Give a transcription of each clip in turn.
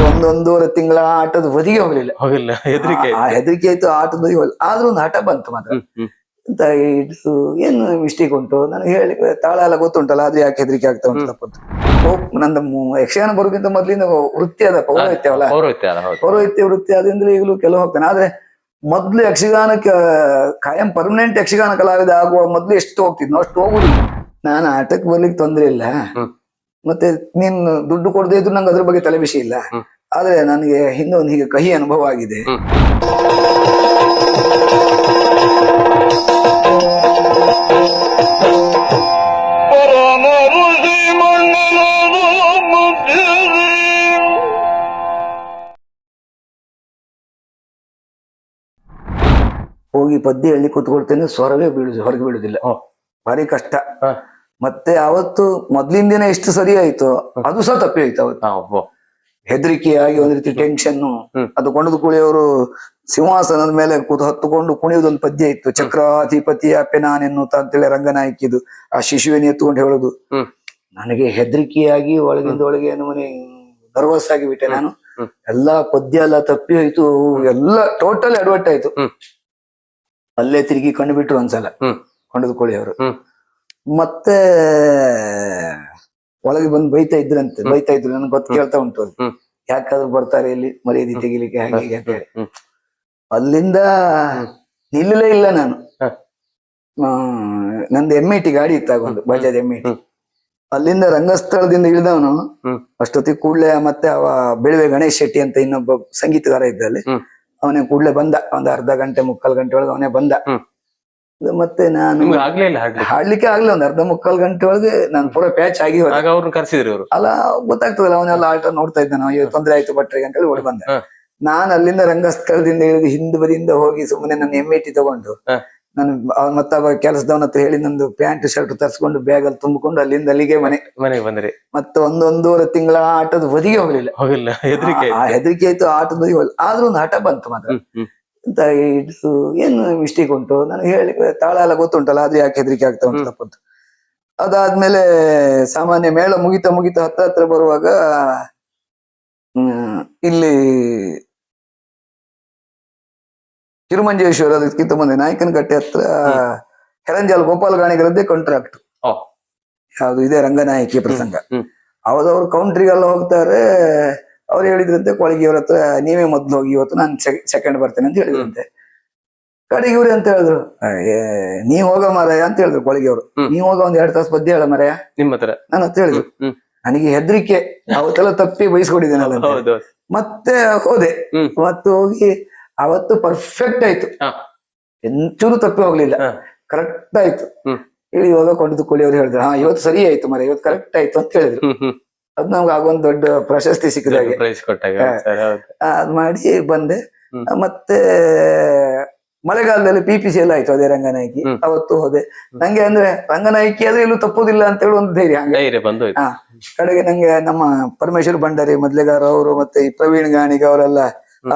ಮತ್ತೆ ಒಂದೂವರೆ ತಿಂಗಳ ಆಟದ ಬದಿಗೆ ಹೋಗ್ಲಿಲ್ಲ. ಹೆದರಿಕೆ ಆಯ್ತು, ಆಟದ ಬದಿಗೆ ಹೋಗ್ಲಿಲ್ಲ. ಆದ್ರೂ ಒಂದು ಹಠ ಬಂತು ಮಾತ್ರ. ಅಂತ ಇದು ಏನು ಮಿಸ್ಟೇಕ್ ಉಂಟು ನನಗೆ ಹೇಳಿ, ತಾಳ ಎಲ್ಲ ಗೊತ್ತುಂಟಲ್ಲ, ಆದ್ರೆ ಯಾಕೆ ಹೆದರಿಕೆ ಆಗ್ತಾ ಉಂಟು ತಪ್ಪಂತ. ನಂದು ಯಕ್ಷಗಾನ ಬರೋಕ್ಕಿಂತ ಮೊದ್ಲಿಂದ ವೃತ್ತಿ ಅದ, ಪೌರೋಹಿತ್ಯವಲ್ಲ, ಪೌರೋಹಿತ್ಯ ವೃತ್ತಿ ಆದ್ರಿಂದ ಈಗಲೂ ಕೆಲವು ಹೋಗ್ತಾನೆ. ಆದ್ರೆ ಮೊದ್ಲು ಯಕ್ಷಗಾನಕ್ಕೆ ಕಾಯಂ ಪರ್ಮನೆಂಟ್ ಯಕ್ಷಗಾನ ಕಲಾವಿದ ಆಗುವ ಮೊದ್ಲು ಎಷ್ಟು ಹೋಗ್ತಿದ್ನೋ ಅಷ್ಟು ಹೋಗುದಿಲ್ಲ. ನಾನು ಆಟಕ್ಕೆ ಬರ್ಲಿಕ್ಕೆ ತೊಂದ್ರೆ ಇಲ್ಲ, ಮತ್ತೆ ನೀನ್ ದುಡ್ಡು ಕೊಡದೇ ಇದ್ರು ನಂಗೆ ಅದ್ರ ಬಗ್ಗೆ ತಲೆ ಬಿಸಿ ಇಲ್ಲ. ಆದ್ರೆ ನನಗೆ ಹಿಂದೊಂದು ಹೀಗೆ ಕಹಿ ಅನುಭವ ಆಗಿದೆ. ಹೋಗಿ ಪದ್ಯ ಹೇಳಿ ಕೂತ್ಕೊಳ್ತೇನೆ, ಸ್ವರವೇ ಹೊರಗೆ ಬೀಳುದಿಲ್ಲ, ಭಾರಿ ಕಷ್ಟ. ಮತ್ತೆ ಅವತ್ತು ಮೊದ್ಲಿನ ದಿನ ಎಷ್ಟು ಸರಿ ಆಯ್ತು ಅದು ಸಹ ತಪ್ಪಿ ಹೋಯ್ತು ಅವತ್ತು. ಹೆದರಿಕೆಯಾಗಿ ಒಂದ್ ರೀತಿ ಟೆನ್ಷನ್. ಅದು ಕೊಂಡದ ಕುಳಿಯವರು ಸಿಂಹಾಸನದ ಮೇಲೆ ಹತ್ತುಕೊಂಡು ಕುಣಿಯೋದೊಂದು ಪದ್ಯ ಇತ್ತು, ಚಕ್ರಾಧಿಪತಿಯ ಪೆನಾನೆನ್ನುತ್ತ ಅಂತೇಳಿ ರಂಗನಾಯಕಿದು. ಆ ಶಿಶುವಿನ ಎತ್ತುಕೊಂಡು ಹೇಳೋದು. ನನಗೆ ಹೆದರಿಕೆಯಾಗಿ ಒಳಗಿಂದ ಒಳಗೆ ನಮ್ಮನೆ ನರ್ವಸ್ ಆಗಿಬಿಟ್ಟೆ ನಾನು. ಎಲ್ಲಾ ಪದ್ಯ ಎಲ್ಲ ತಪ್ಪಿ ಹೋಯ್ತು, ಎಲ್ಲ ಟೋಟಲ್ ಅಡ್ವರ್ಟ್ ಆಯ್ತು. ಅಲ್ಲೇ ತಿರುಗಿ ಕಂಡು ಬಿಟ್ರು ಒಂದ್ಸಲ ಕೊಂಡದ ಕೋಳಿಯವರು. ಮತ್ತೆ ಒಳಗೆ ಬಂದು ಬೈತಾ ಇದ್ರಂತೆ, ಬೈತಾ ಇದ್ರು, ನನ್ಗೆ ಗೊತ್ತು, ಕೇಳ್ತಾ ಉಂಟು ಅದು. ಯಾಕಾದ್ರೂ ಬರ್ತಾರೆ ಇಲ್ಲಿ ಮರ್ಯಾದೆ ತೆಗಿಲಿಕ್ಕೆ ಹಾಗೆ ಹೀಗೆ ಅಂತ ಹೇಳಿ. ಅಲ್ಲಿಂದ ನಿಲ್ಲಲೇ ಇಲ್ಲ ನಾನು. ನಂದು MIT ಗಾಡಿ ಇತ್ತಾಗೊಂದು ಬಜಾಜ್ MIT. ಅಲ್ಲಿಂದ ರಂಗಸ್ಥಳದಿಂದ ಇಳಿದವನು ಅಷ್ಟೊತ್ತಿಗೆ ಕೂಡ್ಲೆ ಮತ್ತೆ ಅವ ಬೆಳುವೆ ಗಣೇಶ್ ಶೆಟ್ಟಿ ಅಂತ ಇನ್ನೊಬ್ಬ ಸಂಗೀತಗಾರ ಇದ್ದಲ್ಲಿ, ಅವನೇ ಕೂಡ್ಲೆ ಬಂದ. ಒಂದ್ ಅರ್ಧ ಗಂಟೆ ಮುಕ್ಕಾಲ್ ಗಂಟೆ ಒಳಗೆ ಅವನೇ ಬಂದ. ಮತ್ತೆ ನಾನು ಹಾಡ್ಲಿಕ್ಕೆ ಆಗ್ಲಿಲ್ಲ. ಒಂದ್ ಅರ್ಧ ಮುಕ್ಕಾಲ್ ಗಂಟೆ ಒಳಗೆ ನಾನು ಪೂರಾ ಪ್ಯಾಚ್ ಆಗಿ ಅಲ್ಲ, ಗೊತ್ತಾಗ್ತದಲ್ಲ, ಅವನೆಲ್ಲ ಆಟ ನೋಡ್ತಾ ಇದ್ದಾನ, ತೊಂದ್ರೆ ಆಯ್ತು ಭಟ್ರಿಗೆ ಅಂತ ಹೇಳಿ ಓಡಿ ಬಂದ. ನಾನು ಅಲ್ಲಿಂದ ರಂಗಸ್ಥಳದಿಂದ ಇಳಿದು ಹಿಂದ್ ಬದಿಯಿಂದ ಹೋಗಿ ಸುಮ್ಮನೆ ನನ್ನ MIT ತಗೊಂಡು ನಾನು ಮತ್ತ ಕೆಲಸದವನ ಹತ್ರ ಹೇಳಿ ನಂದು ಪ್ಯಾಂಟ್ ಶರ್ಟ್ ತರ್ಸ್ಕೊಂಡು ಬ್ಯಾಗ್ ಅಲ್ಲಿ ತುಂಬಿಕೊಂಡು ಅಲ್ಲಿಂದ ಅಲ್ಲಿಗೆ ಮನೆಗೆ ಬಂದ್ರಿ. ಮತ್ತೆ ಒಂದೂವರೆ ತಿಂಗಳ ಆಟದ ಬದಿಗೆ ಹೋಗ್ಲಿಲ್ಲ. ಹೆದರಿಕೆ ಆಯ್ತು, ಆಟದ ಬದಿಗೆ ಹೋಗ್ಲಿಲ್ಲ. ಆದ್ರೂ ಒಂದು ಹಠ ಬಂತು ಮಾತ್ರ. ಅಂತ ಇದು ಏನು ಮಿಸ್ಟೇಕ್ ಉಂಟು ನನಗೆ ಹೇಳಿ, ತಾಳ ಎಲ್ಲ ಗೊತ್ತುಂಟಲ್ಲ, ಆದ್ರೆ ಯಾಕೆ ಹೆದರಿಕೆ ಆಗ್ತಾ ಉಂಟು ತಪ್ಪಂತ. ಅದಾದ್ಮೇಲೆ ಸಾಮಾನ್ಯ ಮೇಳ ಮುಗಿತಾ ಹತ್ರ ಬರುವಾಗ ಇಲ್ಲಿ ಕಿರುಮಂಜೇಶ್ವರ, ಅದಕ್ಕಿಂತ ಮುಂದೆ ನಾಯಕನಕಟ್ಟೆ ಹತ್ರ ಹೆರಂಜಾಲ್ ಗೋಪಾಲ ಗಾಣಿಗರದ್ದೇ ಕಾಂಟ್ರಾಕ್ಟ್. ಯಾವ್ದು ಇದೇ ರಂಗನಾಯಕಿ ಪ್ರಸಂಗ. ಅವ್ರು ಕೌಂಟ್ರಿಗೆಲ್ಲ ಹೋಗ್ತಾರೆ. ಅವ್ರು ಹೇಳಿದ್ರಂತೆ ಕೊಳಗಿಯವ್ರ ಹತ್ರ, ನೀವೇ ಮೊದ್ಲು ಹೋಗಿ, ಇವತ್ತು ನಾನು ಸೆಕೆಂಡ್ ಬರ್ತೇನೆ ಅಂತ ಹೇಳಿದ್ರಂತೆ. ಕಡೆಗೆ ಇವ್ರಿ ಅಂತ ಹೇಳಿದ್ರು, ನೀವ್ ಹೋಗೋ ಮಾರಾಯ ಅಂತ ಹೇಳಿದ್ರು ಕೊಳಗಿಯವರು. ನೀವ್ ಹೋಗೋ ಒಂದ್ 2 ತಾಸು ಪದ್ಯ ಹೇಳ ಮಾರಾಯ ನಿಮ್ಮ ಹತ್ರ ನನ್ನ ಹತ್ರ ಹೇಳಿದ್ರು. ನನಗೆ ಹೆದರಿಕೆ, ಅವತ್ತೆಲ್ಲ ತಪ್ಪಿ ಬಯಸ್ಕೊಂಡಿದ್ದೇನಲ್ಲ. ಮತ್ತೆ ಹೋದೆ. ಮತ್ತೆ ಹೋಗಿ ಅವತ್ತು ಪರ್ಫೆಕ್ಟ್ ಆಯ್ತು, ಎಂಚೂರು ತಪ್ಪಿ ಹೋಗ್ಲಿಲ್ಲ, ಕರೆಕ್ಟ್ ಆಯ್ತು. ಇವಾಗ ಕೊಂಡದ ಕೋಳಿಯವ್ರು ಹೇಳಿದ್ರು, ಇವತ್ತು ಸರಿ ಆಯ್ತು ಮರ, ಇವತ್ತು ಕರೆಕ್ಟ್ ಆಯ್ತು ಅಂತ ಹೇಳಿದ್ರು. ಅದ್ ನಮ್ಗೆ ಆಗೊಂದ್ ದೊಡ್ಡ ಪ್ರಶಸ್ತಿ ಸಿಕ್ಕಿದಾಗೆ ಅದ್ ಮಾಡಿ ಬಂದೆ. ಮತ್ತೆ ಮಳೆಗಾಲದಲ್ಲಿ PPC ಎಲ್ಲ ಆಯ್ತು, ಅದೇ ರಂಗನಾಯಕಿ. ಅವತ್ತು ಹೋದೆ. ನಂಗೆ ಅಂದ್ರೆ ರಂಗನಾಯಕಿ ಆದ್ರೆ ಇಲ್ಲೂ ತಪ್ಪುದಿಲ್ಲ ಅಂತ ಹೇಳಿ ಒಂದು ಧೈರ್ಯ. ಕಡೆಗೆ ನಂಗೆ ನಮ್ಮ ಪರಮೇಶ್ವರ್ ಭಂಡಾರಿ ಮೊದ್ಲೆಗಾರ ಅವರು ಮತ್ತೆ ಈ ಪ್ರವೀಣ್ ಗಾಣಿಗ ಅವರೆಲ್ಲ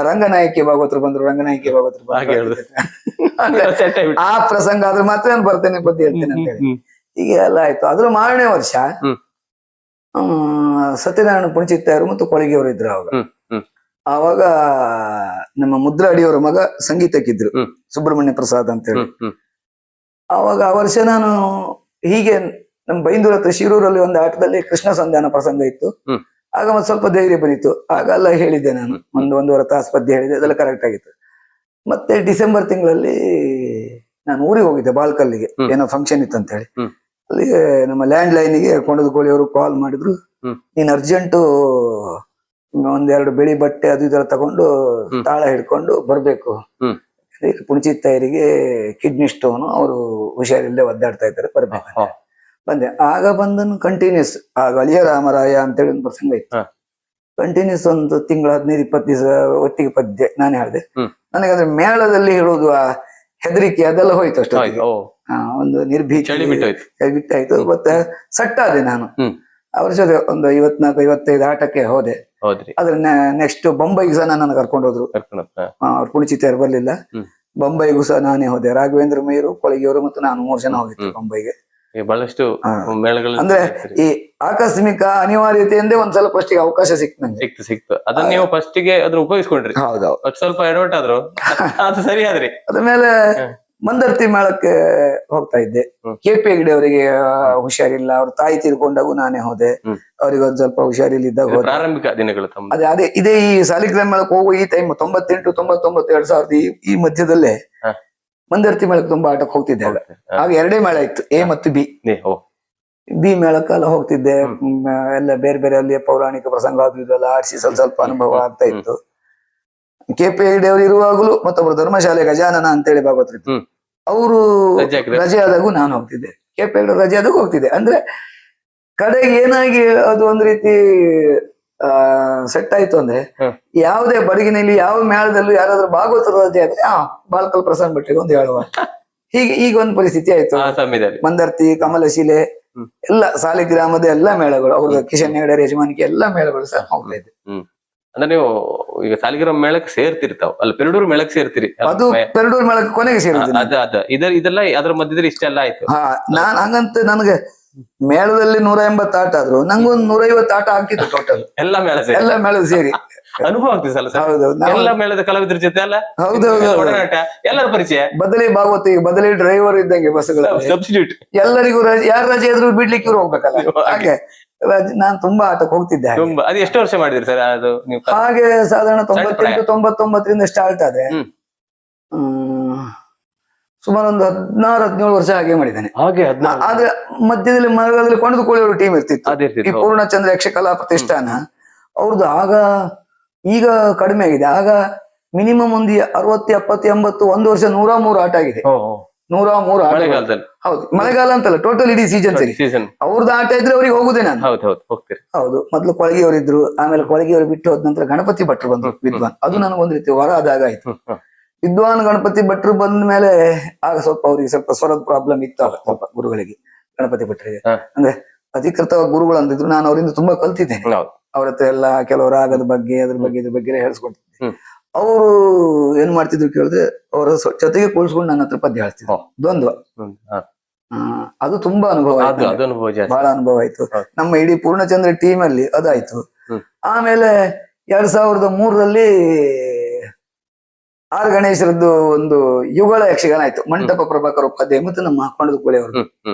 ರಂಗನಾಯಕಿ ಭಾಗವತರು ಬಂದ್ರು, ರಂಗನಾಯಕಿ ಭಾಗವತರು ಆ ಪ್ರಸಂಗ ಆದ್ರೆ ಮಾತ್ರ ನಾನು ಬರ್ತೇನೆ, ಪದ್ಯ ಹೇಳ್ತೇನೆ ಅಂತ ಹೇಳಿ. ಹೀಗೆ ಎಲ್ಲ ಆಯ್ತು. ಅದ್ರ ಮಾರನೇ ವರ್ಷ ಸತ್ಯನಾರಾಯಣ ಪುಣಚಿತ್ತಾಯರು ಮತ್ತು ಕೊಳಗಿಯವರು ಇದ್ರು. ಆವಾಗ ನಮ್ಮ ಮುದ್ರಾ ಅಡಿಯವರ ಮಗ ಸಂಗೀತಕ್ಕಿದ್ರು, ಸುಬ್ರಹ್ಮಣ್ಯ ಪ್ರಸಾದ್ ಅಂತ ಹೇಳಿ. ಆವಾಗ ಆ ವರ್ಷ ನಾನು ಹೀಗೆ ನಮ್ಮ ಬೈಂದೂರ್ ಹತ್ರ ಶಿರೂರಲ್ಲಿ ಒಂದು ಆಟದಲ್ಲಿ ಕೃಷ್ಣ ಸಂಧಾನ ಪ್ರಸಂಗ ಇತ್ತು. ಆಗ ಮತ್ತೆ ಸ್ವಲ್ಪ ಧೈರ್ಯ ಬಂದಿತ್ತು. ಆಗ ಎಲ್ಲ ಹೇಳಿದ್ದೆ ನಾನು, ಒಂದೂವರೆ ತಾಸು ಪದ್ಯ ಹೇಳಿದೆ, ಅದೆಲ್ಲ ಕರೆಕ್ಟ್ ಆಗಿತ್ತು. ಮತ್ತೆ ಡಿಸೆಂಬರ್ ತಿಂಗಳಲ್ಲಿ ನಾನು ಊರಿಗೆ ಹೋಗಿದ್ದೆ, ಬಾಲ್ಕಲ್ಲಿಗೆ, ಏನೋ ಫಂಕ್ಷನ್ ಇತ್ತು ಅಂತ ಹೇಳಿ. ಅಲ್ಲಿ ನಮ್ಮ ಲ್ಯಾಂಡ್ ಲೈನ್ಗೆ ಕೊಂಡದ ಕೋಳಿಯವರು ಕಾಲ್ ಮಾಡಿದ್ರು, ನೀನ್ ಅರ್ಜೆಂಟು 1-2 ಬಿಳಿ ಬಟ್ಟೆ ಅದು ಇದೆಲ್ಲ ತಗೊಂಡು ತಾಳ ಹಿಡ್ಕೊಂಡು ಬರ್ಬೇಕು, ಪುಣಚಿತ್ತಾಯರಿಗೆ ಕಿಡ್ನಿ ಸ್ಟೋನು, ಅವರು ಹುಷಾರಿಲ್ಲದೆ ಒದ್ದಾಡ್ತಾ ಇದ್ದಾರೆ, ಬರ್ಬೇಕು. ಬಂದೆ. ಆಗ ಬಂದನು ಕಂಟಿನ್ಯೂಸ್. ಆಗ ಅಳಿಯ ರಾಮರಾಯ ಅಂತೇಳಿ ಒಂದು ಪ್ರಸಂಗ ಇತ್ತು. ಕಂಟಿನ್ಯೂಸ್ ಒಂದು ತಿಂಗಳು 15-20 ದಿವಸ ಒಟ್ಟಿಗೆ ಪದ್ಯ ನಾನೇ ಹೇಳಿದೆ. ನನಗಂದ್ರೆ ಮೇಳದಲ್ಲಿ ಹೇಳುವುದು ಆ ಹೆದರಿಕೆ ಅದೆಲ್ಲ ಹೋಯ್ತು ಅಷ್ಟೊತ್ತಿಗೆ. ಒಂದು ನಿರ್ಭೀತಿ ಬಿಟ್ಟಾಯ್ತು. ಮತ್ತೆ ಸೆಟ್ ಆದೆ ನಾನು. ಅವ್ರ ಜೊತೆ ಒಂದು 54-55 ಆಟಕ್ಕೆ ಹೋದೆ. ಆದ್ರೆ ನೆಕ್ಸ್ಟ್ ಬೊಂಬೈಗೂ ಸಹ ನನ್ನನ್ನು ಕರ್ಕೊಂಡು ಹೋದ್ರು. ಅವ್ರು ಪುಣಚಿತ್ತಾಯರು ಬರ್ಲಿಲ್ಲ. ಬೊಂಬೈಗೂ ಸಹ ನಾನೇ ಹೋದೆ. ರಾಘವೇಂದ್ರ ಮೈರು, ಕೊಳಗಿಯವರು ಮತ್ತು ನಾನು 3 ಜನ ಹೋಗಿತ್ತು ಬೊಂಬೈಗೆ. ಬಹಳಷ್ಟು ಮೇಳಗಳು ಅಂದ್ರೆ ಈ ಆಕಸ್ಮಿಕ ಅನಿವಾರ್ಯತೆಯಿಂದೇ ಒಂದ್ಸಲ ಫಸ್ಟಿಗೆ ಅವಕಾಶ ಸಿಕ್ತು ನಂಗೆ. ಸಿಕ್ತು ಅದನ್ನ ನೀವು ಫಸ್ಟಿಗೆ ಅದ್ರ ಉಪಯೋಗಿಸ್ಕೊಂಡ್ರಿ. ಹೌದೌದು, ಸ್ವಲ್ಪ ಎಡವಟ್ ಆದ್ರು ಅದು ಸರಿ ಆದ್ರಿ. ಅದ್ಮೇಲೆ ಮಂದರ್ತಿ ಮೇಳಕ್ಕೆ ಹೋಗ್ತಾ ಇದ್ದೆ. KP ಹೆಗ್ಡೆ ಅವರಿಗೆ ಹುಷಾರಿಲ್ಲ, ಅವ್ರ ತಾಯಿ ತೀರ್ಕೊಂಡಾಗೂ ನಾನೇ ಹೋದೆ. ಅವ್ರಿಗೆ ಒಂದ್ ಸ್ವಲ್ಪ ಹುಷಾರಿಲ್ಲಿದ್ದಾಗ ಹೋದೆ. ಪ್ರಾರಂಭಿಕ ದಿನಗಳು ಅದೇ ಇದೇ ಈ ಸಾಲಿಗ್ರಾಮ ಮೇಳಕ್ಕೆ ಹೋಗುವ ಈ ಟೈಮ್ 98, 99, 2000 ಈ ಮಧ್ಯದಲ್ಲೇ ಮಂದರ್ತಿ ಮೇಳಕ್ಕೆ ತುಂಬಾ ಆಟಕ್ಕೆ ಹೋಗ್ತಿದ್ದೆ. ಆಗ 2 ಮೇಳ ಇತ್ತು, A ಮತ್ತು B. B ಮೇಳಕ್ಕೆಲ್ಲ ಹೋಗ್ತಿದ್ದೆ. ಎಲ್ಲ ಬೇರೆ ಬೇರೆ ಅಲ್ಲಿ ಪೌರಾಣಿಕ ಪ್ರಸಂಗ ಅದು ಇದೆಲ್ಲ ಆಡಿಸಿ ಸ್ವಲ್ಪ ಅನುಭವ ಆಗ್ತಾ ಇತ್ತು. KP ಹೆಗ್ಡೆ ಅವರು ಇರುವಾಗಲೂ ಮತ್ತೊಬ್ರು ಧರ್ಮಶಾಲೆ ಗಜಾನನ ಅಂತೇಳಿ ಭಾಗವತರಿದ್ರು, ಅವರು ರಜೆ ಆದಾಗೂ ನಾನು ಹೋಗ್ತಿದ್ದೆ. KP ಹೆಗ್ಡೆ ರಜೆ ಆದಾಗೂ ಹೋಗ್ತಿದ್ದೆ. ಅಂದ್ರೆ ಕಡೆಗೆ ಏನಾಗಿ ಅದು ಒಂದ್ ರೀತಿ ಸೆಟ್ ಆಯ್ತು ಅಂದ್ರೆ, ಯಾವುದೇ ಬಡಗಿನಲ್ಲಿ ಯಾವ ಮೇಳದಲ್ಲೂ ಯಾರಾದ್ರೂ ಭಾಗವತರ ರಜೆ ಆದ್ರೆ ಬಾಲ್ಕಲ್ ಪ್ರಸನ್ನ ಭಟ್ರಿಗೆ ಒಂದು ಹೇಳುವ, ಹೀಗೆ ಈಗ ಒಂದು ಪರಿಸ್ಥಿತಿ ಆಯ್ತು. ಮಂದರ್ತಿ, ಕಮಲಶಿಲೆ ಎಲ್ಲ ಸಾಲಿಗ್ರಾಮದ ಎಲ್ಲಾ ಮೇಳಗಳು, ಅವ್ರ ಕಿಶನ್ ಹೆಗಡೆ ಯಜಮಾನಿಕೆ ಎಲ್ಲಾ ಮೇಳಗಳು ಸಹ ಹೋಗ್ತಾ ಇದ್ದೆ. ಅಂದ್ರೆ ನೀವು ಈಗ ಸಾಲಿಗ್ರಾಮ ಮೇಳಕ್ಕೆ ಸೇರ್ತಿರ್ತಾವ ಅಲ್ಲ, ಪೆರಡೂರು ಮೇಳಕ್ಕೆ ಸೇರ್ತೀರಿ. ಅದು ಪೆರಡೂರು ಮೇಳಕ್ಕೆ ಕೊನೆಗೆ ಸೇರಿದೆ. ಇದೆಲ್ಲ ಅದ್ರ ಮಧ್ಯದಲ್ಲಿ ಇಷ್ಟೆಲ್ಲ ಆಯ್ತು. ನಾನ್ ಹಂಗಂತ ನನಗೆ ಮೇಳದಲ್ಲಿ 180 ಆಟ ಆದ್ರು ನಂಗೊಂದು 150 ಆಟ ಆಗ್ತಿತ್ತು ಟೋಟಲ್, ಎಲ್ಲ ಮೇಳದ ಸೇರಿ. ಅನುಭವ ಆಗ್ತಿತ್ತು. ಎಲ್ಲ ಮೇಳದ ಕಲಾವಿದ್ರ ಜೊತೆ ಅಲ್ಲ. ಹೌದೌದು, ಎಲ್ಲರ ಪರಿಚಯ. ಬದಲಿ ಭಾಗವತಿ, ಬದಲಿ ಡ್ರೈವರ್ ಇದ್ದಂಗೆ ಬಸ್ಗಳ ಸಬ್ಸ್ಟಿಟ್ಯೂಟ್. ಎಲ್ಲರಿಗೂ ಯಾರು ರಜೆ ಇದ್ರು ಬಿಡ್ಲಿಕ್ಕೆ ಇವ್ರು ಹೋಗ್ಬೇಕಲ್ಲ, ಹಾಗೆ ನಾನ್ ತುಂಬಾ ಆಟಕ್ಕೆ ಹೋಗ್ತಿದ್ದೆ. ಅದು ಎಷ್ಟು ವರ್ಷ ಮಾಡಿದ್ರಿ ಸರ್ ಅದು ನೀವು? ಹಾಗೆ ಸಾಧಾರಣ 98, 99 ಸ್ಟಾರ್ಟ್ ಆದ್ರೆ ಸುಮಾರು ಒಂದು 16, 17 ವರ್ಷ ಹಾಗೆ ಮಾಡಿದ್ದೇನೆ. ಆದ್ರೆ ಮಧ್ಯದಲ್ಲಿ ಮರದಲ್ಲಿ ಕೊಂಡದ ಕೋಳಿಯವರು ಟೀಮ್ ಇರ್ತಿತ್ತು, ಈ ಪೂರ್ಣಚಂದ್ರ ಯಕ್ಷಕಲಾ ಪ್ರತಿಷ್ಠಾನ ಅವ್ರದ್ದು. ಆಗ ಈಗ ಕಡಿಮೆ ಆಗಿದೆ, ಆಗ ಮಿನಿಮಮ್ ಒಂದು 60, 70, 80, ಒಂದು ವರ್ಷ 103 ಆಟ ಆಗಿದೆ. 103 ಆಟ. ಹೌದು, ಮಳೆಗಾಲ ಅಂತಲ್ಲ, ಟೋಟಲ್ ಇಡೀ ಸೀಸನ್ ಸರಿ. ಅವ್ರದ್ದು ಆಟ ಇದ್ರೆ ಅವ್ರಿಗೆ ಹೋಗುದೇ ನಾನು. ಹೌದು, ಮೊದ್ಲು ಕೊಳಗಿಯವರಿದ್ರು, ಆಮೇಲೆ ಕೊಳಗಿಯವರು ಬಿಟ್ಟು ಹೋದ ನಂತರ ಗಣಪತಿ ಭಟ್ರು ಬಂದ್ರು, ವಿದ್ವಾನ್. ಅದು ನನಗೊಂದ್ ರೀತಿ ವರ ಆದಾಗ ಆಯ್ತು. ವಿದ್ವಾನ್ ಗಣಪತಿ ಭಟ್ರು ಬಂದ ಮೇಲೆ ಆಗ ಸ್ವಲ್ಪ ಅವ್ರಿಗೆ ಸ್ವಲ್ಪ ಸ್ವರದ ಪ್ರಾಬ್ಲಮ್ ಇತ್ತು. ಆಗ ಸ್ವಲ್ಪ ಗುರುಗಳಿಗೆ, ಗಣಪತಿ ಭಟ್ರಿಗೆ ಅಂದ್ರೆ ಅಧಿಕೃತವಾಗಿ ಗುರುಗಳು ಅಂದಿದ್ರು. ನಾನು ಅವರಿಂದ ತುಂಬಾ ಕಲ್ತಿದ್ದೇನೆ. ಅವ್ರ ಹತ್ರ ಎಲ್ಲ ಕೆಲವು ರಾಗದ ಬಗ್ಗೆ ಅದ್ರ ಬಗ್ಗೆ ಇದ್ರ ಬಗ್ಗೆ ಹೇಳ್ಸ್ಕೊಡ್ತಿದ್ದೆ. ಅವರು ಏನ್ ಮಾಡ್ತಿದ್ರು ಕೇಳಿದ್ರೆ, ಅವರ ಜೊತೆಗೆ ಕೂಳ್ಸ್ಕೊಂಡು ನನ್ನ ಹತ್ರ ಪದ್ಯ ಹೇಳ್ತಿದ್ರು, ದ್ವಂದ್ವ. ಅದು ತುಂಬಾ ಅನುಭವ ಆಯ್ತು, ಬಹಳ ಅನುಭವ ಆಯ್ತು. ನಮ್ಮ ಇಡೀ ಪೂರ್ಣಚಂದ್ರ ಟೀಮ್ ಅಲ್ಲಿ ಅದಾಯ್ತು. ಆಮೇಲೆ 2003ರಲ್ಲಿ ಆರ್ ಗಣೇಶರದ್ದು ಒಂದು ಯುಗಳ ಯಕ್ಷಗಾನ ಆಯ್ತು. ಮಂಟಪ ಪ್ರಭಾಕರ್ ಉಪಾಧ್ಯಾಯ ಮತ್ತು ನಮ್ಮ ಕೊಂಡದ ಕೋಳಿಯವರು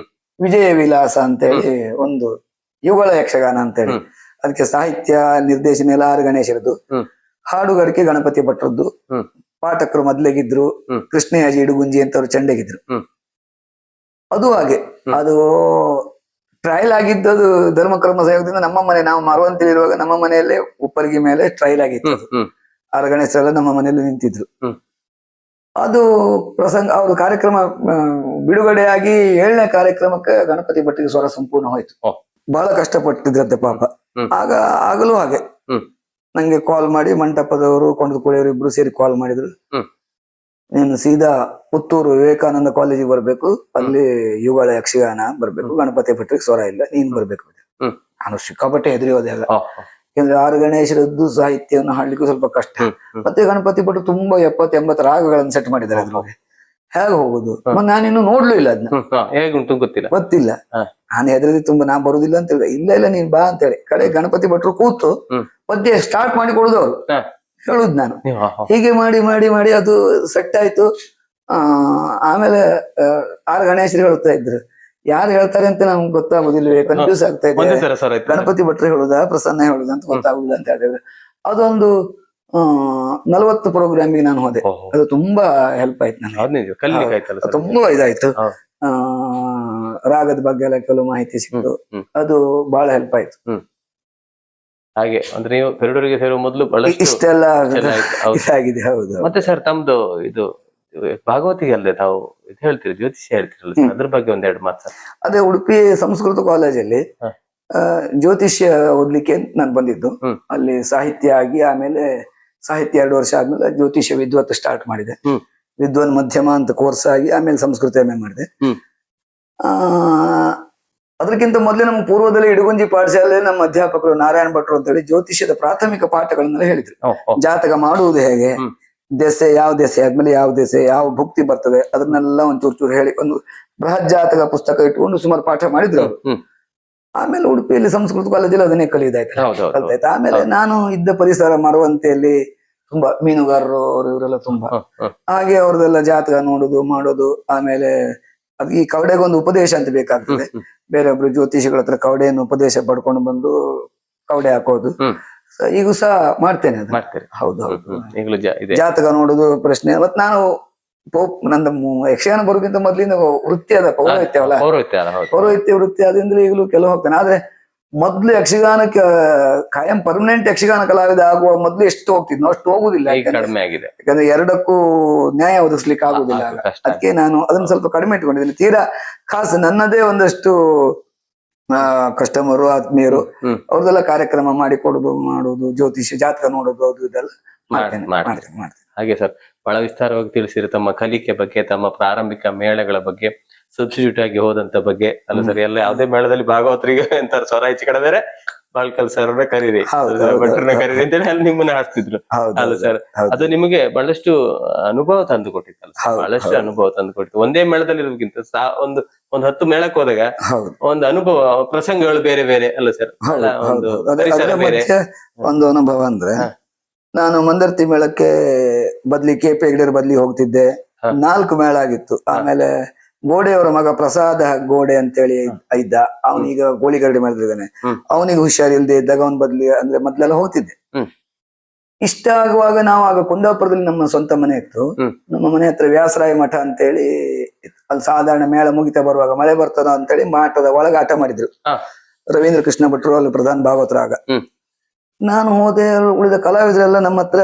ವಿಜಯ ವಿಲಾಸ ಅಂತೇಳಿ ಒಂದು ಯುಗಳ ಯಕ್ಷಗಾನ ಅಂತೇಳಿ. ಅದಕ್ಕೆ ಸಾಹಿತ್ಯ ನಿರ್ದೇಶನ ಎಲ್ಲ ಆರ್ ಗಣೇಶರದ್ದು, ಹಾಡುಗಾರಿಕೆ ಗಣಪತಿ ಭಟ್ರದ್ದು, ಪಾಠಕರು ಮೊದ್ಲಿಗಿದ್ರು ಕೃಷ್ಣಯಾಜಿ ಇಡುಗುಂಜಿ ಅಂತವ್ರು ಚಂಡೆಗಿದ್ರು. ಅದು ಹಾಗೆ ಅದು ಟ್ರಯಲ್ ಆಗಿದ್ದದು ಧರ್ಮಕರ್ಮ ಸಹಯೋಗದಿಂದ. ನಮ್ಮ ಮನೆ, ನಾವು ಮರವಂತಿರುವಾಗ ನಮ್ಮ ಮನೆಯಲ್ಲೇ ಉಪ್ಪರಿಗೆ ಮೇಲೆ ಟ್ರಯಲ್ ಆಗಿತ್ತು. ಆರ್ ಗಣೇಶರೆಲ್ಲ ನಮ್ಮ ಮನೆಯಲ್ಲಿ ನಿಂತಿದ್ರು. ಅದು ಪ್ರಸಂಗ, ಅವ್ರ ಕಾರ್ಯಕ್ರಮ ಬಿಡುಗಡೆಯಾಗಿ 7ನೇ ಕಾರ್ಯಕ್ರಮಕ್ಕೆ ಗಣಪತಿ ಭಟ್ಟಿಗೆ ಸ್ವರ ಸಂಪೂರ್ಣ ಹೋಯ್ತು. ಬಹಳ ಕಷ್ಟಪಟ್ಟಿದ್ರಂತೆ ಪಾಪ. ಆಗಲೂ ಹಾಗೆ ನಂಗೆ ಕಾಲ್ ಮಾಡಿ, ಮಂಟಪದವರು ಕೊಂಡದ ಕೋಳಿಯವರು ಇಬ್ರು ಸೇರಿ ಕಾಲ್ ಮಾಡಿದ್ರು, ನೀನು ಸೀದಾ ಪುತ್ತೂರು ವಿವೇಕಾನಂದ ಕಾಲೇಜಿಗೆ ಬರ್ಬೇಕು, ಅಲ್ಲಿ ಯುಗಳ ಯಕ್ಷಗಾನ ಬರ್ಬೇಕು, ಗಣಪತಿ ಭಟ್ರಿಗೆ ಸ್ವರ ಇಲ್ಲ, ನೀನ್ ಬರ್ಬೇಕು. ನಾನು ಸಿಕ್ಕಾಪಟ್ಟೆ ಹೆದರಿ ಹೋದೆ. ಯಾಕಂದ್ರೆ ಆರ್ ಗಣೇಶರದ್ದು ಸಾಹಿತ್ಯವನ್ನು ಹಾಡ್ಲಿಕ್ಕೂ ಸ್ವಲ್ಪ ಕಷ್ಟ. ಮತ್ತೆ ಗಣಪತಿ ಭಟ್ರು ತುಂಬಾ 70, 80 ರಾಗಗಳನ್ನು ಸೆಟ್ ಮಾಡಿದ್ದಾರೆ. ಅದ್ರೊಳಗೆ ಹೇಗೆ ಹೋಗುದು? ನಾನಿನ್ನು ನೋಡ್ಲೂ ಇಲ್ಲ ಅದನ್ನ, ಗೊತ್ತಿಲ್ಲ. ನಾನು ಹೆದರಿದಿ ತುಂಬಾ, ನಾ ಬರುದಿಲ್ಲ ಅಂತ ಹೇಳಿದೆ. ಇಲ್ಲ ನೀನ್ ಬಾ ಅಂತ ಹೇಳಿ ಕಡೆ ಗಣಪತಿ ಭಟ್ರು ಕೂತು ಪದ್ಯ ಸ್ಟಾರ್ಟ್ ಮಾಡಿ ಕೊಡುದು, ಅವ್ರು ಹೇಳುದು ನಾನು. ಹೀಗೆ ಮಾಡಿ ಮಾಡಿ ಮಾಡಿ ಅದು ಸೆಟ್ ಆಯ್ತು. ಆಮೇಲೆ ಆರ್ ಗಣೇಶರು ಹೇಳ್ತಾ ಇದ್ರು, ಯಾರು ಹೇಳ್ತಾರೆ ಅಂತ ನಮ್ಗೆ ಗೊತ್ತಾಗುದಿಲ್ವೇ, ಕನ್ಫ್ಯೂಸ್ ಆಗ್ತಾ ಇದೆ. ಗಣಪತಿ ಭಟ್ರು ಹೇಳುದಾ ಪ್ರಸನ್ನ ಹೇಳುದಾ ಅಂತ ಗೊತ್ತಾಗುದಿಲ್ಲ ಅಂತ ಹೇಳಿದ್ರೆ, ಅದೊಂದು 40 ಪ್ರೋಗ್ರಾಮಿಗೆ ನಾನು ಹೋದೆ. ಅದು ತುಂಬಾ ಹೆಲ್ಪ್ ಆಯ್ತು ನನಗೆ, ತುಂಬಾ ಇದಾಯ್ತು. ರಾಗದ ಬಗ್ಗೆ ಎಲ್ಲ ಕೆಲವು ಮಾಹಿತಿ ಸಿಕ್ತು, ಅದು ಬಹಳ ಹೆಲ್ಪ್ ಆಯ್ತು. ಹಾಗೆ ಅಂದ್ರೆ ನೀವು ಪೆರಡೂರಿಗೆ ಸೇರುವ ಮೊದಲು ಇಷ್ಟೆಲ್ಲ ಇದಾಗಿದೆ. ಹೌದು. ಮತ್ತೆ ಸರ್ ತಮ್ದು ಇದು ಭಾಗವತಿಗೆ ಅಲ್ಲದೆ ತಾವು ಇದು ಹೇಳ್ತೀರಿ, ಜ್ಯೋತಿಷ್ಯ ಹೇಳ್ತಿರಲ್ಲ, ಅದ್ರ ಬಗ್ಗೆ ಒಂದೆರಡು ಮಾತು. ಅದೇ ಉಡುಪಿ ಸಂಸ್ಕೃತ ಕಾಲೇಜಲ್ಲಿ ಜ್ಯೋತಿಷ್ಯ ಓದ್ಲಿಕ್ಕೆ ನಾನು ಬಂದಿದ್ದು. ಅಲ್ಲಿ ಸಾಹಿತ್ಯ ಆಗಿ, ಆಮೇಲೆ ಸಾಹಿತ್ಯ 2 ವರ್ಷ ಆದ್ಮೇಲೆ ಜ್ಯೋತಿಷ್ಯ ವಿದ್ವತ್ ಸ್ಟಾರ್ಟ್ ಮಾಡಿದೆ. ವಿದ್ವಾನ್ ಮಧ್ಯಮ ಅಂತ ಕೋರ್ಸ್ ಆಗಿ, ಆಮೇಲೆ ಸಂಸ್ಕೃತ MA ಮಾಡಿದೆ. ಅದಕ್ಕಿಂತ ಮೊದಲೇ ನಮ್ಮ ಪೂರ್ವದಲ್ಲಿ ಇಡುಗುಂಜಿ ಪಾಠಶಾಲೆ ನಮ್ಮ ಅಧ್ಯಾಪಕರು ನಾರಾಯಣ ಭಟ್ರು ಅಂತ ಹೇಳಿ ಜ್ಯೋತಿಷ್ಯದ ಪ್ರಾಥಮಿಕ ಪಾಠಗಳನ್ನೆಲ್ಲ ಹೇಳಿದ್ರು. ಜಾತಕ ಮಾಡುವುದು ಹೇಗೆ, ದೆಸೆ ಯಾವ ದೆಸೆ ಆದ್ಮೇಲೆ ಯಾವ ದೆಸೆ, ಯಾವ ಭುಕ್ತಿ ಬರ್ತದೆ, ಅದನ್ನೆಲ್ಲ ಒಂಚೂರು ಹೇಳಿ ಒಂದು ಬೃಹತ್ ಜಾತಕ ಪುಸ್ತಕ ಇಟ್ಕೊಂಡು ಸುಮಾರು ಪಾಠ ಮಾಡಿದ್ರು ಅವರು. ಆಮೇಲೆ ಉಡುಪಿಯಲ್ಲಿ ಸಂಸ್ಕೃತ ಕಾಲೇಜಲ್ಲಿ ಅದನ್ನೇ ಕಲಿಯೋದಾಯ್ತು. ಕಲ್ತಾಯ್ತು. ಆಮೇಲೆ ನಾನು ಇದ್ದ ಪರಿಸರ ಮರವಂತೆಯಲ್ಲಿ ತುಂಬಾ ಮೀನುಗಾರರು ಅವರು ಇವರೆಲ್ಲ ತುಂಬಾ, ಹಾಗೆ ಅವ್ರದೆಲ್ಲ ಜಾತಕ ನೋಡುದು ಮಾಡೋದು. ಆಮೇಲೆ ಅದು ಈ ಕವಡೆಗೊಂದು ಉಪದೇಶ ಅಂತ ಬೇಕಾಗ್ತದೆ. ಬೇರೊಬ್ರು ಜ್ಯೋತಿಷಿಗಳ ಹತ್ರ ಕವಡೆಯನ್ನು ಉಪದೇಶ ಪಡ್ಕೊಂಡು ಬಂದು ಕವಡೆ ಹಾಕೋದು. ಈಗೂ ಸಹ ಮಾಡ್ತೇನೆ ಅದು. ಹೌದು ಹೌದು. ಜಾತಕ ನೋಡುದು ಪ್ರಶ್ನೆ. ಮತ್ ನಾನು ನಂದು ಯಕ್ಷಗಾನ ಬರೋಕ್ಕಿಂತ ಮೊದ್ಲಿಂದ ವೃತ್ತಿ ಅದ ಪೌರೋಹಿತ್ಯ ಅಲ್ಲ, ಪೌರೋಹಿತ್ಯ ವೃತ್ತಿ ಆದ್ರಿಂದ ಈಗಲೂ ಕೆಲವು ಹೋಗ್ತೇನೆ. ಆದ್ರೆ ಮೊದ್ಲು ಯಕ್ಷಗಾನಕ್ಕೆ ಕಾಯಂ ಪರ್ಮನೆಂಟ್ ಯಕ್ಷಗಾನ ಕಲಾವಿದ ಆಗುವ ಮೊದ್ಲು ಎಷ್ಟು ಹೋಗ್ತಿದ್ನೋ ಅಷ್ಟು ಹೋಗುದಿಲ್ಲ. ಯಾಕಂದ್ರೆ ಎರಡಕ್ಕೂ ನ್ಯಾಯ ಒದಗಿಸ್ಲಿಕ್ಕೆ ಆಗುದಿಲ್ಲ. ಅದಕ್ಕೆ ನಾನು ಅದನ್ನ ಸ್ವಲ್ಪ ಕಡಿಮೆ ಇಟ್ಕೊಂಡಿದ್ದೀನಿ. ತೀರಾ ಖಾಸ್ ನನ್ನದೇ ಒಂದಷ್ಟು ಕಸ್ಟಮರು ಆತ್ಮೀಯರು ಅವ್ರದೆಲ್ಲ ಕಾರ್ಯಕ್ರಮ ಮಾಡಿ ಕೊಡುದು ಮಾಡುದು, ಜ್ಯೋತಿಷ್ಯ ಜಾತಕ ನೋಡುದು, ಅದು ಇದೆಲ್ಲ ಮಾಡ್ತೇನೆ. ಹಾಗೆ ಸರ್, ಬಹಳ ವಿಸ್ತಾರವಾಗಿ ತಿಳಿಸಿರಿ ತಮ್ಮ ಕಲಿಕೆ ಬಗ್ಗೆ, ತಮ್ಮ ಪ್ರಾರಂಭಿಕ ಮೇಳಗಳ ಬಗ್ಗೆ, ಸಬ್ಸ್ಟಿಟ್ಯೂಟ್ ಆಗಿ ಹೋದಂತ ಬಗ್ಗೆ ಅಲ್ಲ ಸರ್. ಎಲ್ಲ ಯಾವುದೇ ಮೇಳದಲ್ಲಿ ಭಾಗವತರಿಗೆ ಅಂತಾರೆ ಸ್ವರ ಹೆಚ್ಚು ಕಡೆ ಬೇರೆ ಬಾಳ್ಕಲ್ ಸರ್ ಕರೀರಿ, ಭಟ್ರನ್ನ ಕರೀರಿ ಅಂತೇಳಿ ಅಲ್ಲಿ ನಿಮ್ಮನ್ನ ಹಾಡ್ತಿದ್ರು ಅಲ್ಲ ಸರ್. ಅದು ನಿಮಗೆ ಬಹಳಷ್ಟು ಅನುಭವ ತಂದು ಕೊಟ್ಟಿತ್ತಲ್ಲ, ಬಹಳಷ್ಟು ಅನುಭವ ತಂದು ಕೊಟ್ಟಿತ್ತು. ಒಂದೇ ಮೇಳದಲ್ಲಿ ಇರೋದಕ್ಕಿಂತ ಒಂದು 10 ಮೇಳಕ್ಕೆ ಹೋದಾಗ ಒಂದು ಅನುಭವ, ಪ್ರಸಂಗಗಳು ಬೇರೆ ಬೇರೆ ಅಲ್ಲ ಸರ್. ಒಂದು ಅನುಭವ ಅಂದ್ರೆ, ನಾನು ಮಂದರ್ತಿ ಮೇಳಕ್ಕೆ ಬದ್ಲಿ KP ಹೆಗ್ಡೆರ್ ಬದ್ಲಿ ಹೋಗ್ತಿದ್ದೆ. 4 ಮೇಳ ಆಗಿತ್ತು. ಆಮೇಲೆ ಗೋಡೆಯವರ ಮಗ ಪ್ರಸಾದ ಗೋಡೆ ಅಂತೇಳಿ ಇದ್ದ, ಅವನೀಗ ಗೋಳಿಗರಡಿ ಮಾಡಿದ್ದಾನೆ. ಅವನಿಗೆ ಹುಷಾರಿಲ್ದೆ ಇದ್ದಾಗ ಅವನ್ ಬದ್ಲಿ ಅಂದ್ರೆ ಮೊದ್ಲೆಲ್ಲ ಹೋಗ್ತಿದ್ದೆ. ಇಷ್ಟ ಆಗುವಾಗ ನಾವು ಆಗ ಕುಂದಾಪುರದಲ್ಲಿ ನಮ್ಮ ಸ್ವಂತ ಮನೆ ಇತ್ತು. ನಮ್ಮ ಮನೆ ಹತ್ರ ವ್ಯಾಸರಾಯ ಮಠ ಅಂತೇಳಿ ಅಲ್ಲಿ ಸಾಧಾರಣ ಮೇಳ ಮುಗಿತಾ ಬರುವಾಗ ಮಳೆ ಬರ್ತದ ಅಂತೇಳಿ ಮಠದ ಒಳಗೆ ಆಟ ಮಾಡಿದ್ರು. ರವೀಂದ್ರ ಕೃಷ್ಣ ಭಟ್ರು ಅಲ್ಲಿ ಪ್ರಧಾನ ಭಾಗವತರ. ಆಗ ನಾನು ಹೋದೆ. ಉಳಿದ ಕಲಾವಿದರೆಲ್ಲ ನಮ್ಮ ಹತ್ರ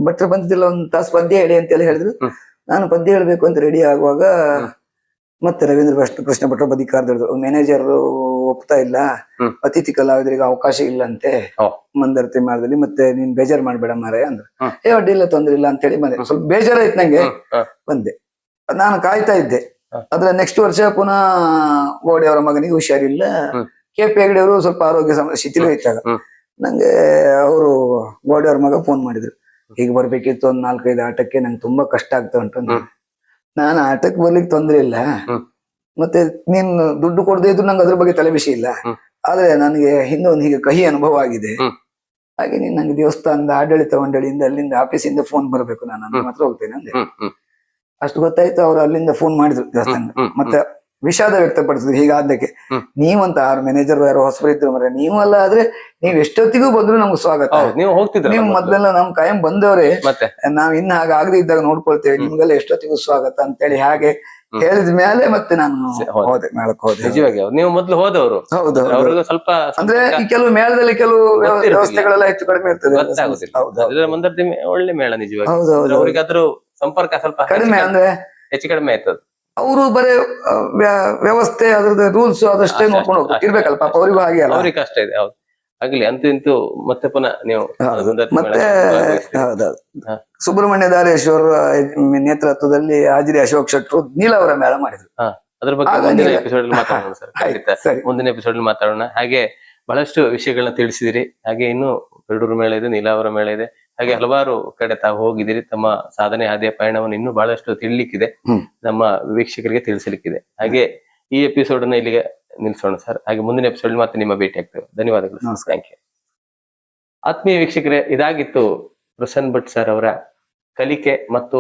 ಭಟ್ರು ಬಂದಿದ್ದಿಲ್ಲ, ಒಂದ್ ತಾಸು ಪದ್ಯ ಹೇಳಿ ಅಂತೇಳಿ ಹೇಳಿದ್ರು. ನಾನು ಪದ್ಯ ಹೇಳ್ಬೇಕು ಅಂತ ರೆಡಿ ಆಗುವಾಗ ಮತ್ತೆ ರವೀಂದ್ರ ಕೃಷ್ಣ ಭಟ್ರು ಬದಿಕಾರ್ದು ಮ್ಯಾನೇಜರ್ ಒಪ್ತಾ ಇಲ್ಲ, ಅತಿಥಿ ಕಲಾವಿದರಿಗೆ ಅವಕಾಶ ಇಲ್ಲಂತೆ ಮಂದರ್ತಿ ಮೇಳದಲ್ಲಿ, ಮತ್ತೆ ನೀನ್ ಬೇಜಾರ್ ಮಾಡ್ಬೇಡ ಮಾರೆ ಅಂದ್ರು. ಅಡ್ಡಿಲ್ಲ, ತೊಂದ್ರೆ ಇಲ್ಲ ಅಂತೇಳಿ ಬಂದೆ. ಸ್ವಲ್ಪ ಬೇಜಾರಾಯ್ತು ನಂಗೆ, ಬಂದೆ. ನಾನು ಕಾಯ್ತಾ ಇದ್ದೆ. ಅದ್ರ ನೆಕ್ಸ್ಟ್ ವರ್ಷ ಪುನಃ ಗೋಡೆಯವರ ಮಗನಿಗೆ ಹುಷಾರಿಲ್ಲ. KP ಹೆಗ್ಡೆ ಅವರು ಸ್ವಲ್ಪ ಆರೋಗ್ಯ ಶಿಥಿಲ ಇದ್ದಾಗ ನಂಗೆ ಅವರು ಗೋಡೆಯವ್ರ ಮಗ ಫೋನ್ ಮಾಡಿದ್ರು, ಹೀಗೆ ಬರ್ಬೇಕಿತ್ತು ಒಂದ್ 4-5 ಆಟಕ್ಕೆ, ನಂಗೆ ತುಂಬಾ ಕಷ್ಟ ಆಗ್ತಾ ಉಂಟು. ನಾನು ಆಟಕ್ಕೆ ಬರ್ಲಿಕ್ಕೆ ತೊಂದ್ರೆ ಇಲ್ಲ, ಮತ್ತೆ ನೀನ್ ದುಡ್ಡು ಕೊಡದೇ ಇದ್ರು ನಂಗೆ ಅದ್ರ ಬಗ್ಗೆ ತಲೆ ಬಿಸಿ ಇಲ್ಲ. ಆದ್ರೆ ನನಗೆ ಹಿಂದೆ ಒಂದು ಹೀಗೆ ಕಹಿ ಅನುಭವ ಆಗಿದೆ. ಹಾಗೆ ನೀನ್ ನಂಗೆ ದೇವಸ್ಥಾನದ ಆಡಳಿತ ಮಂಡಳಿಯಿಂದ ಅಲ್ಲಿಂದ ಆಫೀಸಿಂದ ಫೋನ್ ಬರ್ಬೇಕು, ನಾನು ಮಾತ್ರ ಹೋಗ್ತೇನೆ ಅಂದೆ. ಅಷ್ಟು ಗೊತ್ತಾಯ್ತು. ಅವ್ರು ಅಲ್ಲಿಂದ ಫೋನ್ ಮಾಡಿದ್ರು ದೇವಸ್ಥಾನ. ಮತ್ತೆ ವಿಷಾದ ವ್ಯಕ್ತಪಡಿಸಿದ್ರು ಹೀಗಾದ್ದಕ್ಕೆ. ನೀವಂತ 6 ಮ್ಯಾನೇಜರ್ ಯಾರೋ ಹೊಸಬರು ಇದ್ರು ಮರ, ನೀವಲ್ಲ ಆದ್ರೆ ನೀವ್ ಎಷ್ಟೊತ್ತಿಗೂ ಬಂದ್ರು ನಮ್ಗೆ ಸ್ವಾಗತ. ನೀವು ಮೊದ್ಲೆಲ್ಲ ನಮ್ ಕಾಯಂ ಬಂದವ್ರೆ, ನಾವ್ ಇನ್ನ ಹಾಗೆ ಆಗದೆ ಇದ್ದಾಗ ನೋಡ್ಕೊಳ್ತೇವೆ, ನಿಮ್ಗೆಲ್ಲ ಎಷ್ಟೊತ್ತಿಗೂ ಸ್ವಾಗತ ಅಂತೇಳಿ ಹಾಗೆ ಹೇಳಿದ ಮೇಲೆ ಮತ್ತೆ ನಾನು ಹೋದೆ, ಮೇಳಕ್ಕೆ ಹೋದೆ. ನಿಜವಾಗಿ ನೀವು ಮೊದ್ಲು ಹೋದವರು. ಹೌದು, ಸ್ವಲ್ಪ ಅಂದ್ರೆ ಈ ಕೆಲವು ಮೇಳದಲ್ಲಿ ಕೆಲವು ವ್ಯವಸ್ಥೆಗಳೆಲ್ಲ ಹೆಚ್ಚು ಕಡಿಮೆ ಇರ್ತದೆ. ಮಂದರ್ತಿ ಒಳ್ಳೆ ಮೇಳ ನಿಜವಾಗಿ. ಹೌದೌದು, ಅವರಿಗಾದ್ರೂ ಸಂಪರ್ಕ ಸ್ವಲ್ಪ ಕಡಿಮೆ, ಅಂದ್ರೆ ಹೆಚ್ಚು ಕಡಿಮೆ ಆಯ್ತದ. ಅವರು ಬರೇ ವ್ಯವಸ್ಥೆ ಅದ್ರದ್ದು ರೂಲ್ಸ್ ಅದಷ್ಟೇ ನೋಡ್ಕೊಂಡು ಇರ್ಬೇಕಲ್ಲ ಪಾಪ, ಅವರಿಗೂ ಹಾಗೆ ಅಲ್ಲ, ಅವ್ರಿಗೆ ಕಷ್ಟ ಇದೆ. ಹೌದು, ಆಗ್ಲಿ ಅಂತೂ ಇಂತೂ ಮತ್ತೆ ಪುನಃ ನೀವು ಮತ್ತೆ ಸುಬ್ರಹ್ಮಣ್ಯ ದಾರೇಶ್ವರ ನೇತೃತ್ವದಲ್ಲಿ ಹಾಜಿರಿ ಅಶೋಕ್ ಶೆಟ್ರು ನೀಲಾವರ ಮೇಳ ಮಾಡಿದ್ರು. ಅದ್ರ ಬಗ್ಗೆ ಮುಂದಿನ ಎಪಿಸೋಡ್ ಮಾತಾಡೋಣ ಸರ್. ಖಂಡಿತ ಮುಂದಿನ ಎಪಿಸೋಡ್ ಮಾತಾಡೋಣ. ಹಾಗೆ ಬಹಳಷ್ಟು ವಿಷಯಗಳನ್ನ ತಿಳಿಸಿದಿರಿ. ಹಾಗೆ ಇನ್ನು ಪೆರಡೂರು ಮೇಳ ಇದೆ, ನೀಲಾವರ ಮೇಳ ಇದೆ, ಹಾಗೆ ಹಲವಾರು ಕಡೆ ತಾವು ಹೋಗಿದ್ದೀರಿ. ತಮ್ಮ ಸಾಧನೆ ಹಾದಿಯ ಪಯಣವನ್ನು ಇನ್ನೂ ಬಹಳಷ್ಟು ತಿಳಿಲಿಕ್ಕಿದೆ, ನಮ್ಮ ವೀಕ್ಷಕರಿಗೆ ತಿಳಿಸಲಿಕ್ಕಿದೆ. ಹಾಗೆ ಈ ಎಪಿಸೋಡ್ ಅನ್ನ ಇಲ್ಲಿಗೆ ನಿಲ್ಸೋಣ ಸರ್. ಹಾಗೆ ಮುಂದಿನ ಎಪಿಸೋಡ್ ಮತ್ತೆ ನಿಮ್ಮ ಭೇಟಿ ಆಗ್ತೇವೆ. ಧನ್ಯವಾದಗಳು. Thank you. ಆತ್ಮೀಯ ವೀಕ್ಷಕರೇ, ಇದಾಗಿತ್ತು ಪ್ರಸನ್ನ ಭಟ್ ಸರ್ ಅವರ ಕಲಿಕೆ ಮತ್ತು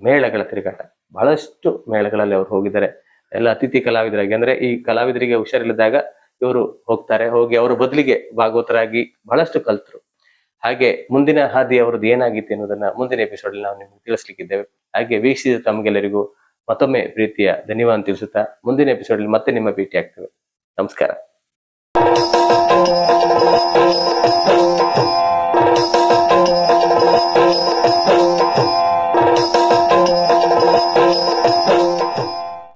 ಮೇಳಗಳ ತಿರುಗಾಟ. ಬಹಳಷ್ಟು ಮೇಳಗಳಲ್ಲಿ ಅವರು ಹೋಗಿದ್ದಾರೆ. ಎಲ್ಲ ಅತಿಥಿ ಕಲಾವಿದರಾಗಿ, ಅಂದ್ರೆ ಈ ಕಲಾವಿದರಿಗೆ ಹುಷಾರಿಲ್ಲದಾಗ ಇವರು ಹೋಗ್ತಾರೆ, ಹೋಗಿ ಅವರ ಬದಲಿಗೆ ಭಾಗವತರಾಗಿ ಬಹಳಷ್ಟು ಕಲ್ತರು. ಹಾಗೆ ಮುಂದಿನ ಹಾದಿ ಅವರದ್ದು ಏನಾಗಿತ್ತು ಅನ್ನೋದನ್ನ ಮುಂದಿನ ಎಪಿಸೋಡ್ ನಾವು ನಿಮ್ಗೆ ತಿಳಿಸ್ಲಿಕ್ಕಿದ್ದೇವೆ. ಹಾಗೆ ವೀಕ್ಷಿಸಿದ ತಮಗೆಲ್ಲರಿಗೂ ಮತ್ತೊಮ್ಮೆ ಪ್ರೀತಿಯ ಧನ್ಯವಾದ ತಿಳಿಸುತ್ತಾ ಮುಂದಿನ ಎಪಿಸೋಡ್ ಮತ್ತೆ ನಿಮ್ಮ ಭೇಟಿ ಆಗ್ತೇವೆ. ನಮಸ್ಕಾರ.